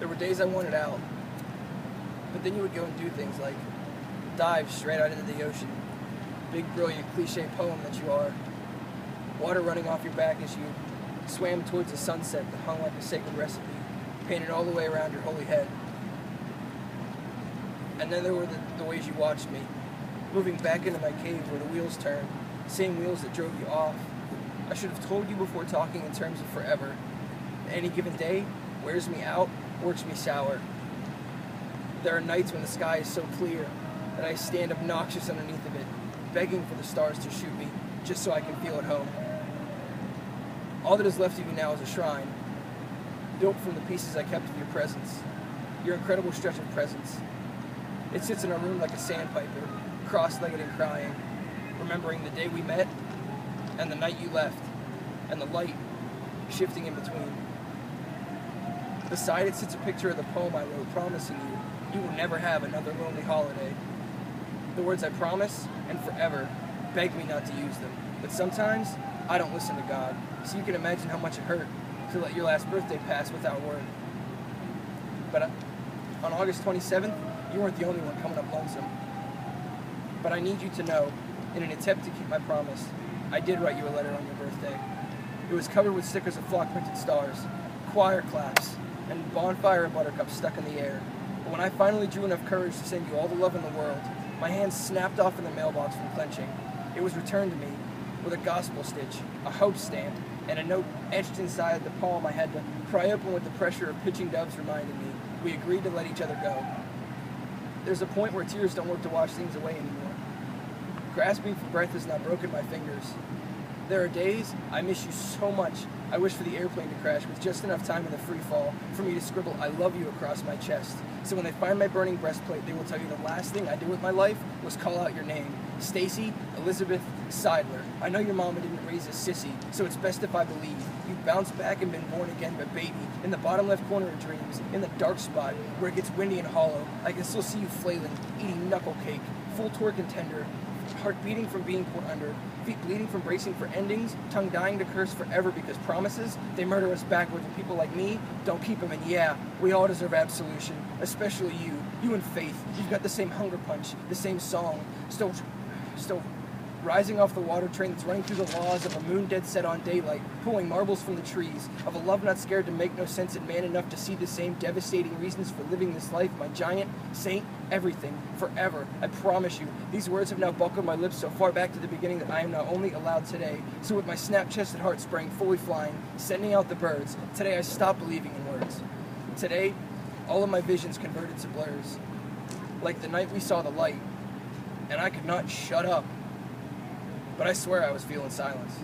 There were days I wanted out, but then you would go and do things like dive straight out into the ocean. Big, brilliant, cliche poem that you are. Water running off your back as you swam towards the sunset that hung like a sacred recipe, painted all the way around your holy head. And then there were the ways you watched me, moving back into my cave where the wheels turned, same wheels that drove you off. I should have told you before talking in terms of forever. Any given day wears me out, works me sour. There are nights when the sky is so clear that I stand obnoxious underneath of it, begging for the stars to shoot me, just so I can feel at home. All that is left of you now is a shrine, built from the pieces I kept of your presence, your incredible stretch of presence. It sits in our room like a sandpiper, cross-legged and crying, remembering the day we met, and the night you left, and the light shifting in between. Beside it sits a picture of the poem I wrote, promising you will never have another lonely holiday. The words I promise and forever beg me not to use them, but sometimes I don't listen to God, so you can imagine how much it hurt to let your last birthday pass without word. But on August 27th, you weren't the only one coming up lonesome. But I need you to know, in an attempt to keep my promise, I did write you a letter on your birthday. It was covered with stickers of flock-printed stars, choir claps, and bonfire and buttercups stuck in the air. But when I finally drew enough courage to send you all the love in the world, my hands snapped off in the mailbox from clenching. It was returned to me with a gospel stitch, a hope stamp, and a note etched inside the palm I had to pry open with the pressure of pitching doves reminding me. We agreed to let each other go. There's a point where tears don't work to wash things away anymore. Grasping for breath has now broken my fingers. There are days I miss you so much. I wish for the airplane to crash with just enough time in the free fall for me to scribble I love you across my chest. So when they find my burning breastplate, they will tell you the last thing I did with my life was call out your name. Stacy Elizabeth Seidler. I know your mama didn't raise a sissy, so it's best if I believe you've bounced back and been born again, but baby, in the bottom left corner of dreams, in the dark spot where it gets windy and hollow, I can still see you flailing, eating knuckle cake, full torque and tender, heart beating from being put under, feet bleeding from bracing for endings, tongue dying to curse forever because promises, they murder us backwards and people like me don't keep them. And yeah, we all deserve absolution, especially you and Faith. You've got the same hunger punch, the same song, still rising off the water train that's running through the laws of a moon dead set on daylight, pulling marbles from the trees, of a love not scared to make no sense and man enough to see the same devastating reasons for living this life, my giant, saint, everything, forever. I promise you, these words have now buckled my lips so far back to the beginning that I am now only allowed today. So with my snap-chested heart sprang fully flying, sending out the birds, today I stopped believing in words. Today, all of my visions converted to blurs. Like the night we saw the light, and I could not shut up. But I swear I was feeling silence.